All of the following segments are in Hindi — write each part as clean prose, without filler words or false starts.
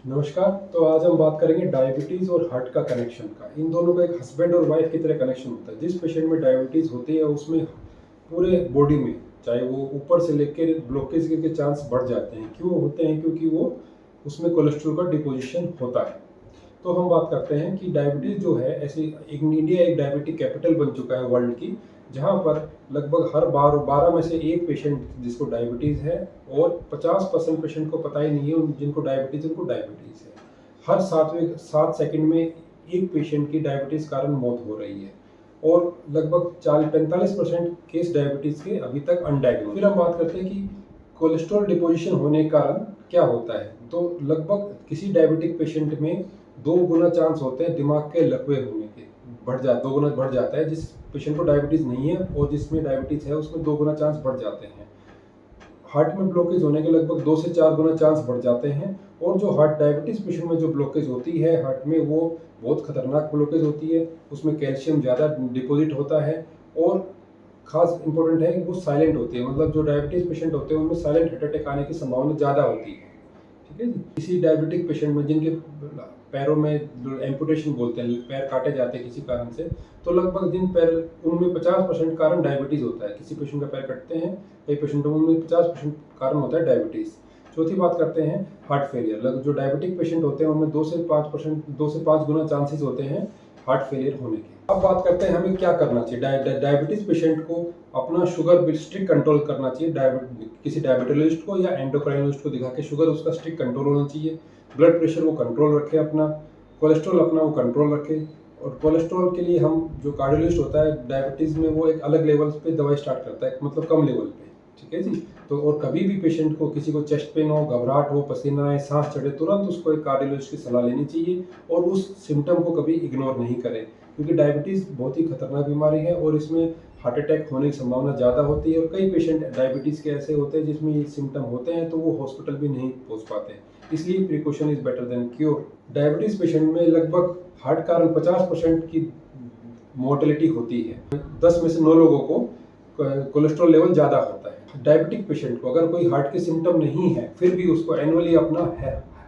नमस्कार। तो आज हम बात करेंगे डायबिटीज़ और हार्ट का कनेक्शन का। इन दोनों का एक हस्बैंड और वाइफ की तरह कनेक्शन होता है। जिस पेशेंट में डायबिटीज़ होती है उसमें पूरे बॉडी में, चाहे वो ऊपर से लेकर ब्लॉकेज के चांस बढ़ जाते हैं। क्यों होते हैं? क्योंकि वो उसमें कोलेस्ट्रॉल का डिपोजिशन होता है। तो हम बात करते हैं कि डायबिटीज़ जो है, ऐसी इंडिया एक डायबिटिक कैपिटल बन चुका है वर्ल्ड की, जहाँ पर लगभग हर 12 में से एक पेशेंट जिसको डायबिटीज़ है, और 50% पेशेंट को पता ही नहीं है जिनको डायबिटीज़ है। हर 7 सेकंड में एक पेशेंट की डायबिटीज़ कारण मौत हो रही है, और लगभग 45% केस डायबिटीज़ के अभी तक अनडायग्नोज। फिर हम बात करते हैं कि कोलेस्ट्रॉल डिपोजिशन होने के कारण क्या होता है। तो लगभग किसी डायबिटिक पेशेंट में 2 गुना चांस होते हैं दिमाग के लकवे होने के, 2 गुना बढ़ जाता है। जिस पेशेंट को डायबिटीज़ नहीं है और जिसमें डायबिटीज़ है उसमें 2 गुना चांस बढ़ जाते हैं। हार्ट में ब्लॉकेज होने के लगभग 2 से 4 गुना चांस बढ़ जाते हैं। और जो हार्ट डायबिटीज़ पेशेंट में जो ब्लॉकेज होती है हार्ट में, वो बहुत खतरनाक ब्लॉकेज होती है। उसमें कैल्शियम ज़्यादा डिपॉजिट होता है, और खास इंपॉर्टेंट है कि वो साइलेंट होती है। मतलब जो डायबिटीज़ पेशेंट होते हैं उनमें साइलेंट हार्ट अटैक आने की संभावना ज़्यादा होती है। ठीक है जी। किसी डायबिटिक पेशेंट में जिनके पैरों में एम्पुटेशन बोलते हैं, पैर काटे जाते हैं किसी कारण से, तो लगभग जिन पैर उनमें 50% कारण डायबिटीज़ होता है। किसी पेशेंट का पैर कटते हैं, कई पेशेंटों में 50% कारण होता है डायबिटीज़। चौथी बात करते हैं हार्ट फेलियर। जो डायबिटिक पेशेंट होते हैं उनमें 2 से 5 गुना चांसेस होते हैं हार्ट फेलियर होने के। अब बात करते हैं हमें क्या करना चाहिए। डायबिटीज पेशेंट को अपना शुगर स्ट्रिक्ट कंट्रोल करना चाहिए। किसी डायबिटोलॉजिस्ट को या एंडोक्राइनोलॉजिस्ट को दिखा के शुगर उसका स्ट्रिक्ट कंट्रोल होना चाहिए। ब्लड प्रेशर वो कंट्रोल रखे अपना, कोलेस्ट्रॉल अपना वो कंट्रोल रखे। और कोलेस्ट्रॉल के लिए हम जो कार्डियोलॉजिस्ट होता है डायबिटीज़ में, वो एक अलग लेवल पे दवाई स्टार्ट करता है, मतलब कम लेवल पे। ठीक है जी। तो और कभी भी पेशेंट को, किसी को चेस्ट पेन हो, घबराहट हो, पसीना आए, सांस चढ़े, तुरंत उसको एक कार्डियोलॉजिस्ट की सलाह लेनी चाहिए, और उस सिम्टम को कभी इग्नोर नहीं करें। क्योंकि डायबिटीज़ बहुत ही खतरनाक बीमारी है और इसमें हार्ट अटैक होने की संभावना ज़्यादा होती है। और कई पेशेंट डायबिटीज़ के ऐसे होते हैं जिसमें ये सिम्टम होते हैं, तो वो हॉस्पिटल भी नहीं पहुंच पाते। इसलिए precaution is better than cure. Diabetes patient में लगभग हार्ट कारण 50% की मोर्टेलिटी होती है। 10 में से 9 लोगों को कोलेस्ट्रॉल लेवल ज़्यादा होता है। डायबिटिक पेशेंट को अगर कोई हार्ट के सिम्टम नहीं है, फिर भी उसको एनुअली अपना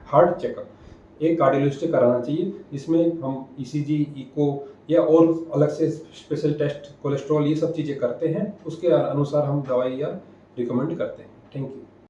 हार्ट चेकअप एक कार्डियोलॉजिस्ट से कराना चाहिए, जिसमें हम ईसीजी, इको या और अलग से स्पेशल टेस्ट, कोलेस्ट्रॉल, ये सब चीज़ें करते हैं। उसके अनुसार हम दवाई या रिकमेंड करते हैं। Thank you.